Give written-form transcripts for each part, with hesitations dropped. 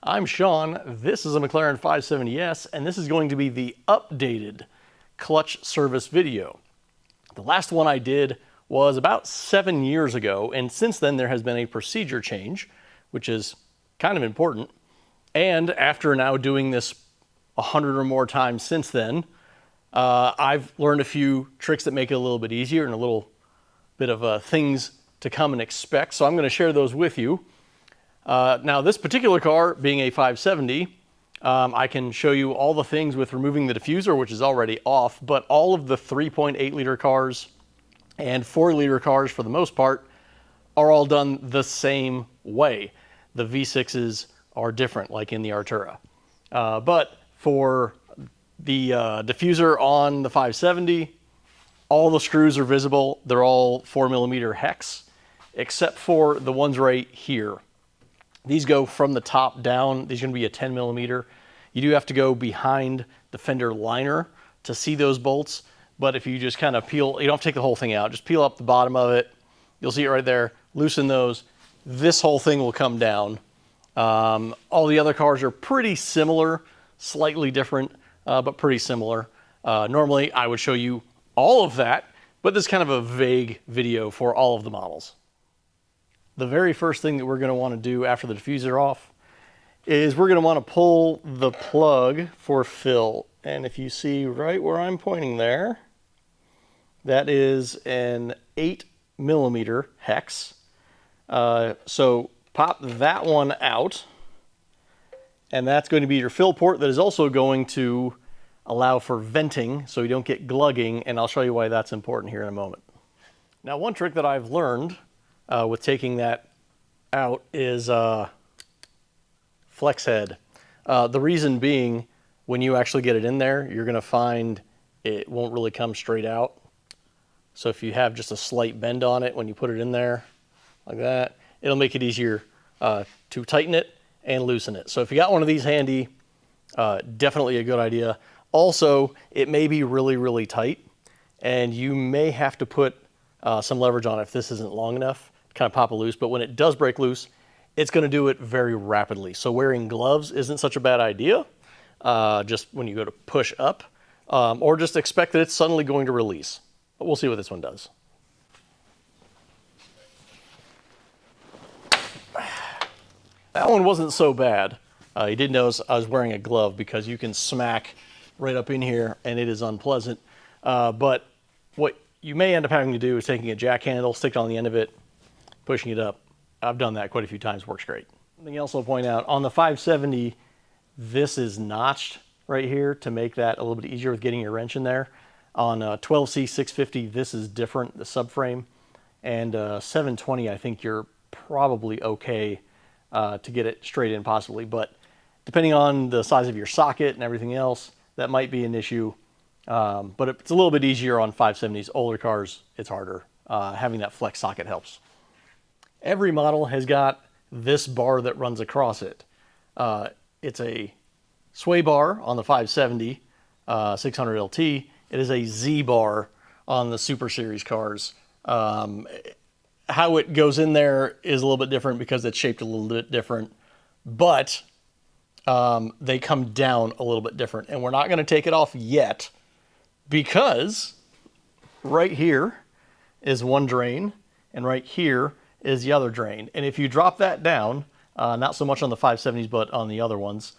I'm Sean, this is a McLaren 570S, and this is going to be the updated clutch service video. The last one I did was about 7 years ago, and since then there has been a procedure change, which is kind of important. And after now doing this 100 or more times since then, I've learned a few tricks that make it a little bit easier and a little bit of things to come and expect. So I'm going to share those with you. Now this particular car being a 570, I can show you all the things with removing the diffuser, which is already off, but all of the 3.8 liter cars and 4 liter cars for the most part are all done the same way. The V6s are different, like in the Artura. But for the diffuser on the 570, all the screws are visible. They're all 4mm hex, except for the ones right here. These go from the top down. These are going to be a 10mm. You do have to go behind the fender liner to see those bolts. But if you just kind of peel, you don't have to take the whole thing out. Just peel up the bottom of it. You'll see it right there. Loosen those. This whole thing will come down. All the other cars are pretty similar, slightly different, but pretty similar. Normally, I would show you all of that, but this is kind of a vague video for all of the models. The very first thing that we're going to want to do after the diffuser off is we're going to want to pull the plug for fill. And if you see right where I'm pointing there, that is an 8mm hex. So pop that one out, and that's going to be your fill port that is also going to allow for venting so you don't get glugging, and I'll show you why that's important here in a moment. Now, one trick that I've learned with taking that out is flex head. The reason being, when you actually get it in there, you're going to find it won't really come straight out. So if you have just a slight bend on it when you put it in there, like that, it'll make it easier to tighten it and loosen it. So if you got one of these handy, definitely a good idea. Also, it may be really, really tight, and you may have to put some leverage on it if this isn't long enough. Kind of pop it loose, but when it does break loose, it's going to do it very rapidly. So wearing gloves isn't such a bad idea, just when you go to push up, or just expect that it's suddenly going to release. But we'll see what this one does. That one wasn't so bad. You did notice I was wearing a glove because you can smack right up in here and it is unpleasant. But what you may end up having to do is taking a jack handle, stick it on the end of it, pushing it up. I've done that quite a few times, works great. Something else I'll point out, on the 570, this is notched right here to make that a little bit easier with getting your wrench in there. On 12C 650, this is different, the subframe. And 720, I think you're probably okay to get it straight in possibly, but depending on the size of your socket and everything else, that might be an issue. But it's a little bit easier on 570s. Older cars, it's harder. Having that flex socket helps. Every model has got this bar that runs across it. It's a sway bar on the 570 600 LT. It is a Z bar on the Super Series cars. How it goes in there is a little bit different because it's shaped a little bit different, but they come down a little bit different. And we're not going to take it off yet because right here is one drain and right here is the other drain. And if you drop that down, not so much on the 570s, but on the other ones,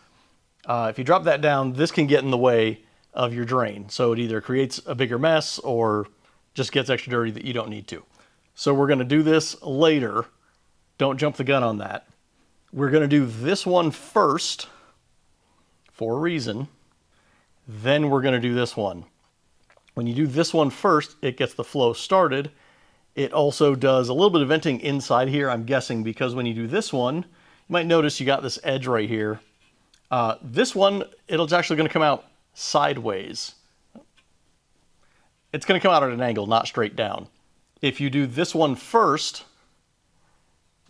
if you drop that down, this can get in the way of your drain. So it either creates a bigger mess or just gets extra dirty that you don't need to. So we're going to do this later. Don't jump the gun on that. We're going to do this one first for a reason. Then we're going to do this one. When you do this one first, it gets the flow started. It also does a little bit of venting inside here, I'm guessing, because when you do this one, you might notice you got this edge right here. This one, it's actually going to come out sideways. It's going to come out at an angle, not straight down. If you do this one first,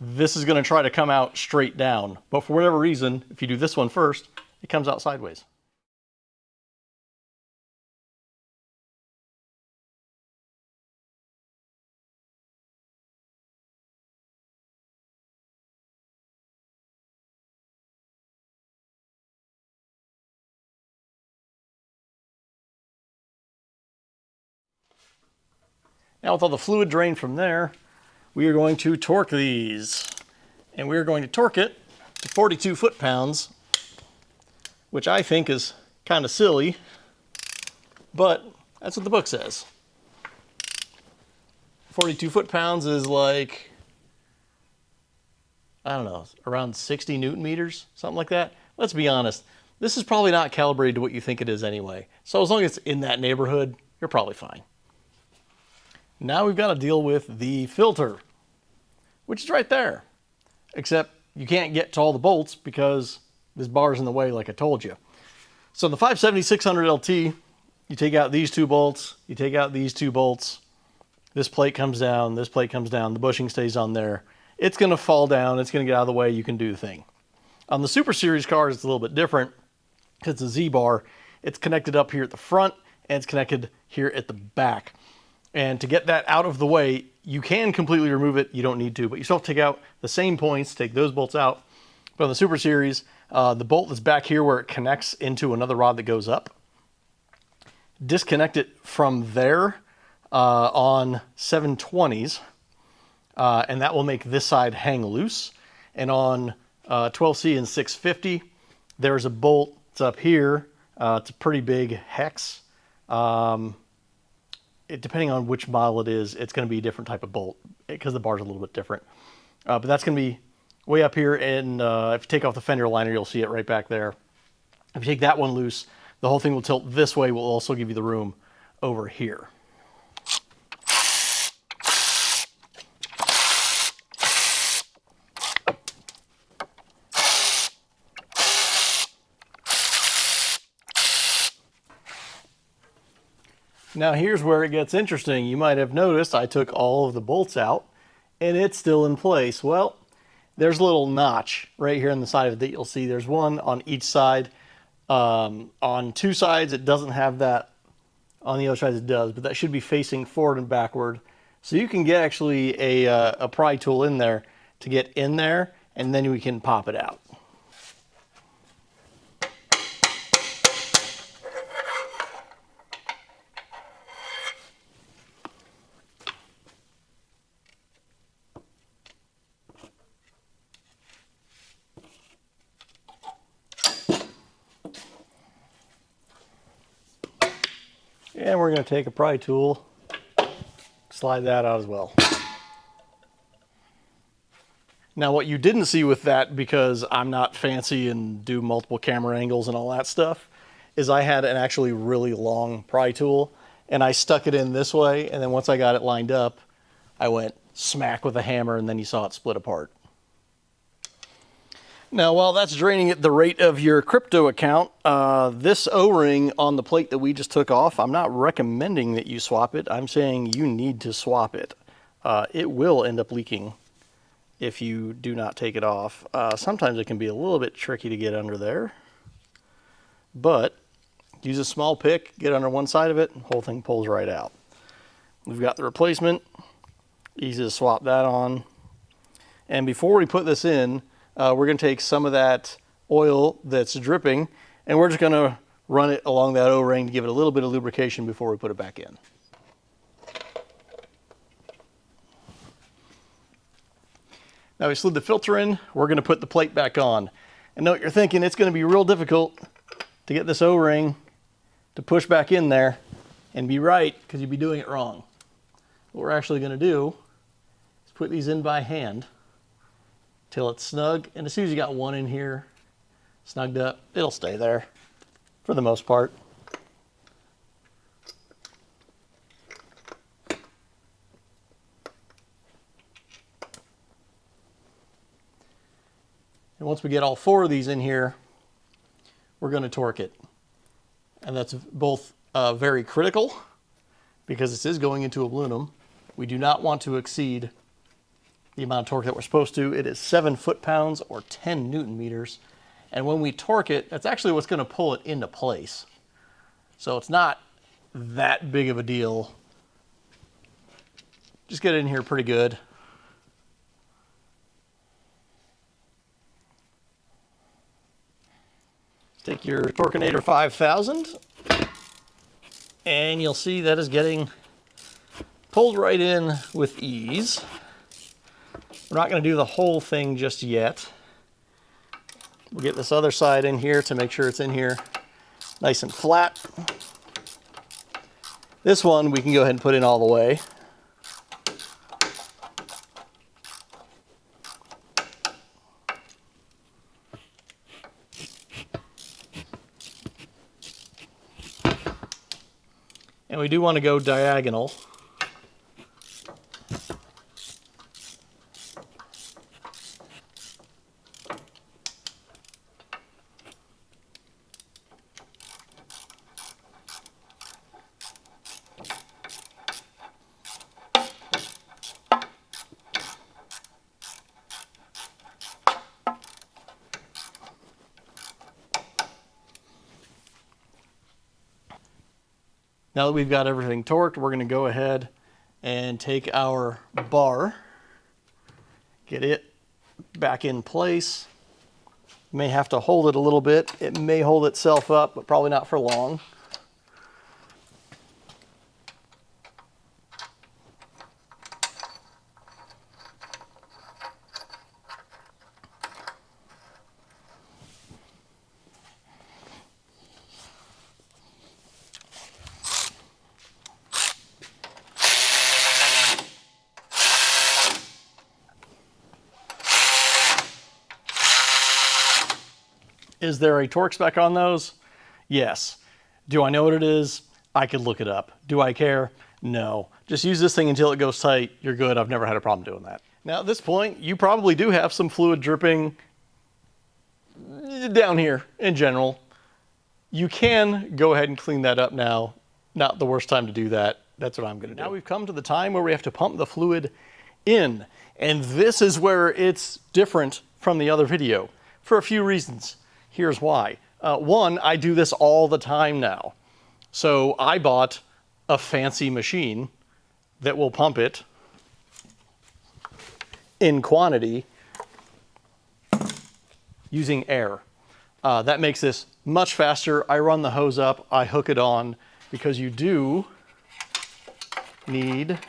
this is going to try to come out straight down. But for whatever reason, if you do this one first, it comes out sideways. Now with all the fluid drained from there, we are going to torque these. And we are going to torque it to 42 foot-pounds, which I think is kind of silly, but that's what the book says. 42 foot-pounds is like, I don't know, around 60 Newton meters, something like that. Let's be honest, this is probably not calibrated to what you think it is anyway. So as long as it's in that neighborhood, you're probably fine. Now we've got to deal with the filter, which is right there. Except you can't get to all the bolts because this bar's in the way like I told you. So the 570-600 LT, you take out these two bolts, you take out these two bolts, this plate comes down, this plate comes down, the bushing stays on there. It's going to fall down, it's going to get out of the way, you can do the thing. On the Super Series cars, it's a little bit different because it's a Z-bar. It's connected up here at the front and it's connected here at the back. And to get that out of the way, you can completely remove it. You don't need to, but you still have to take out the same points, take those bolts out. But on the Super Series, the bolt that's back here where it connects into another rod that goes up, disconnect it from there on 720s, and that will make this side hang loose. And on 12C and 650, there's a bolt that's up here. It's a pretty big hex. Depending on which model it is, it's going to be a different type of bolt because the bar's a little bit different. But that's going to be way up here, and if you take off the fender liner, you'll see it right back there. If you take that one loose, the whole thing will tilt this way, will also give you the room over here. Now here's where it gets interesting. You might have noticed I took all of the bolts out and it's still in place. Well, there's a little notch right here on the side of it that you'll see. There's one on each side. On two sides it doesn't have that. On the other side it does, but that should be facing forward and backward. So you can get actually a pry tool in there to get in there, and then we can pop it out. And we're going to take a pry tool, slide that out as well. Now what you didn't see with that, because I'm not fancy and do multiple camera angles and all that stuff, is I had an actually really long pry tool and I stuck it in this way, and then once I got it lined up, I went smack with a hammer, and then you saw it split apart. Now, while that's draining at the rate of your crypto account, this O-ring on the plate that we just took off, I'm not recommending that you swap it. I'm saying you need to swap it. It will end up leaking if you do not take it off. Sometimes it can be a little bit tricky to get under there, but use a small pick, get under one side of it, and the whole thing pulls right out. We've got the replacement. Easy to swap that on. And before we put this in, we're going to take some of that oil that's dripping, and we're just going to run it along that O-ring to give it a little bit of lubrication before we put it back in. Now we slid the filter in, we're going to put the plate back on. And know what you're thinking, it's going to be real difficult to get this O-ring to push back in there and be right, because you'd be doing it wrong. What we're actually going to do is put these in by hand till it's snug, and as soon as you got one in here snugged up, it'll stay there for the most part. And once we get all four of these in here, we're going to torque it. And that's both very critical, because this is going into aluminum. We do not want to exceed the amount of torque that we're supposed to. It is 7 foot-pounds or 10 Newton meters. And when we torque it, that's actually what's going to pull it into place. So it's not that big of a deal. Just get it in here pretty good. Take your Torquenator 5000, and you'll see that is getting pulled right in with ease. We're not going to do the whole thing just yet. We'll get this other side in here to make sure it's in here nice and flat. This one we can go ahead and put in all the way. And we do want to go diagonal. Now that we've got everything torqued, we're going to go ahead and take our bar, get it back in place. You may have to hold it a little bit. It may hold itself up, but probably not for long. Is there a torque spec on those? Yes. Do I know what it is? I could look it up. Do I care? No. Just use this thing until it goes tight. You're good. I've never had a problem doing that. Now at this point, you probably do have some fluid dripping down here in general. You can go ahead and clean that up now. Not the worst time to do that. That's what I'm going to do. Now we've come to the time where we have to pump the fluid in. And this is where it's different from the other video for a few reasons. Here's why. One, I do this all the time now. So I bought a fancy machine that will pump it in quantity using air. That makes this much faster. I run the hose up, I hook it on, because you do need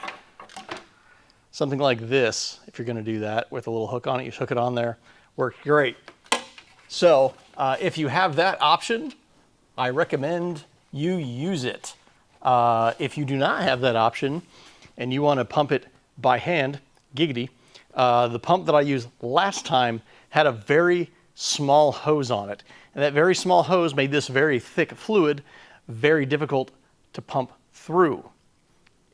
something like this. If you're gonna do that with a little hook on it, you hook it on there, works great. So if you have that option, I recommend you use it. If you do not have that option and you want to pump it by hand, giggity, the pump that I used last time had a very small hose on it. And that very small hose made this very thick fluid very difficult to pump through.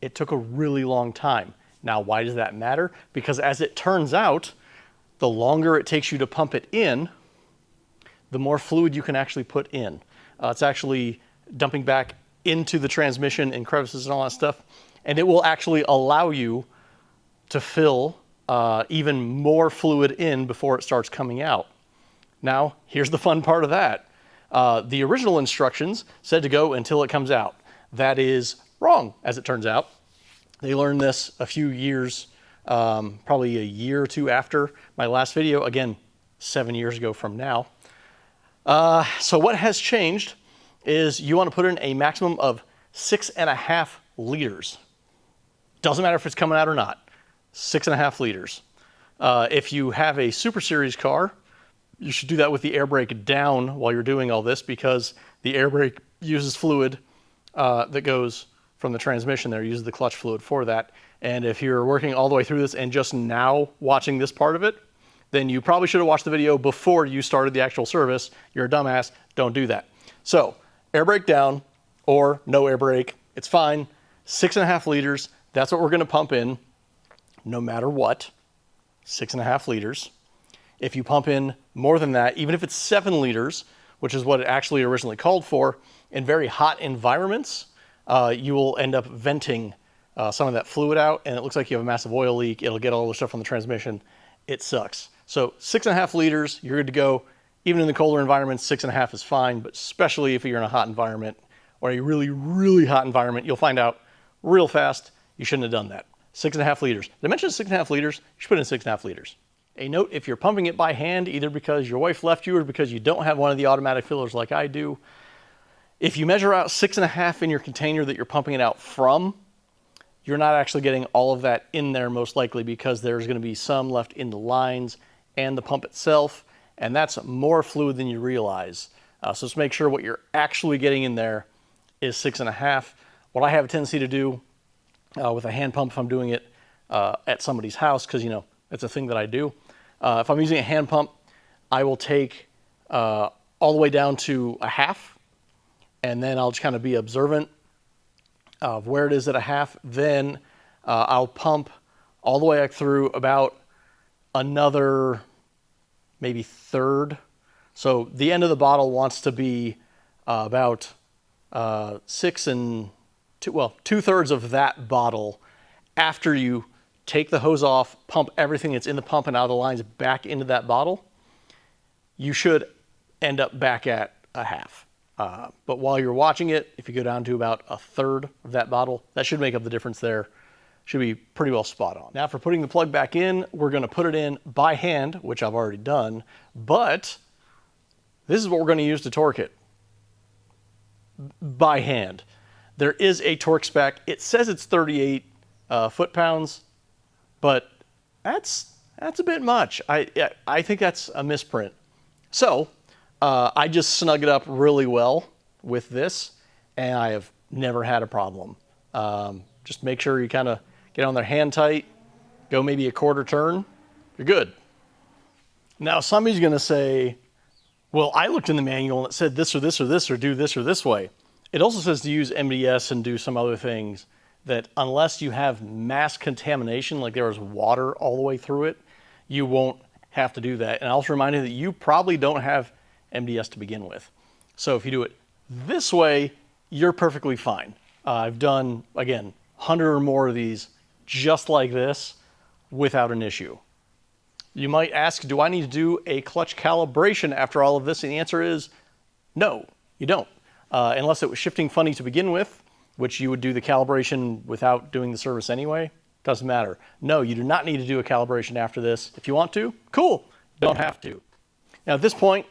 It took a really long time. Now, why does that matter? Because as it turns out, the longer it takes you to pump it in, the more fluid you can actually put in. It's actually dumping back into the transmission and crevices and all that stuff, and it will actually allow you to fill even more fluid in before it starts coming out. Now, here's the fun part of that. The original instructions said to go until it comes out. That is wrong, as it turns out. They learned this a few years, probably a year or two after my last video, again, 7 years ago from now. So what has changed is you want to put in a maximum of 6.5 liters. Doesn't matter if it's coming out or not, 6.5 liters. If you have a Super Series car, you should do that with the air brake down while you're doing all this, because the air brake uses fluid that goes from the transmission there, uses the clutch fluid for that. And if you're working all the way through this and just now watching this part of it, then you probably should have watched the video before you started the actual service. You're a dumbass, don't do that. So, air brake down or no air brake, it's fine. 6.5 liters, that's what we're gonna pump in no matter what, 6.5 liters. If you pump in more than that, even if it's 7 liters, which is what it actually originally called for, in very hot environments, you will end up venting some of that fluid out, and it looks like you have a massive oil leak. It'll get all the stuff from the transmission. It sucks. So 6.5 liters, you're good to go. Even in the colder environments, 6.5 is fine, but especially if you're in a hot environment or a really, really hot environment, you'll find out real fast you shouldn't have done that. 6.5 liters. Did I mention 6.5 liters? You should put in 6.5 liters. A note, if you're pumping it by hand, either because your wife left you or because you don't have one of the automatic fillers like I do, if you measure out 6.5 in your container that you're pumping it out from, you're not actually getting all of that in there most likely, because there's going to be some left in the lines and the pump itself, and that's more fluid than you realize. So just make sure what you're actually getting in there is 6.5. What I have a tendency to do with a hand pump, if I'm doing it at somebody's house, because, you know, it's a thing that I do. If I'm using a hand pump, I will take all the way down to 1/2, and then I'll just kind of be observant of where it is at 1/2. Then I'll pump all the way through about another maybe 1/3. So the end of the bottle wants to be about 6 and 2/3 of that bottle after you take the hose off, pump everything that's in the pump and out of the lines back into that bottle. You should end up back at 1/2. But while you're watching it, if you go down to about 1/3 of that bottle, that should make up the difference there. Should be pretty well spot on. Now for putting the plug back in, we're going to put it in by hand, which I've already done, but this is what we're going to use to torque it by hand. There is a torque spec. It says it's 38 foot-pounds, but that's a bit much. I think that's a misprint. So I just snug it up really well with this, and I have never had a problem. Just make sure you kind of get on there hand tight, go maybe a 1/4 turn, you're good. Now somebody's going to say, well, I looked in the manual and it said this or this or this, or do this or this way. It also says to use MDS and do some other things that, unless you have mass contamination, like there is water all the way through it, you won't have to do that. And I'll also remind you that you probably don't have MDS to begin with. So if you do it this way, you're perfectly fine. I've done, again, 100 or more of these just like this without an issue. You might ask, do I need to do a clutch calibration after all of this? And the answer is no, you don't. Unless it was shifting funny to begin with, which you would do the calibration without doing the service anyway. Doesn't matter. No, you do not need to do a calibration after this. If you want to, cool. Don't have to. Now at this point,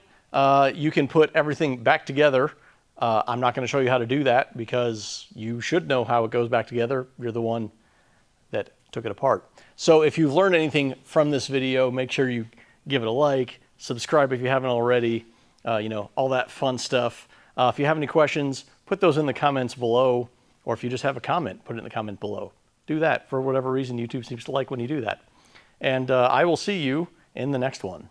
you can put everything back together. I'm not going to show you how to do that because you should know how it goes back together. You're the one that took it apart. So if you've learned anything from this video, make sure you give it a like, subscribe if you haven't already, you know, all that fun stuff. If you have any questions, put those in the comments below, or if you just have a comment, put it in the comment below. Do that. For whatever reason, YouTube seems to like when you do that. And I will see you in the next one.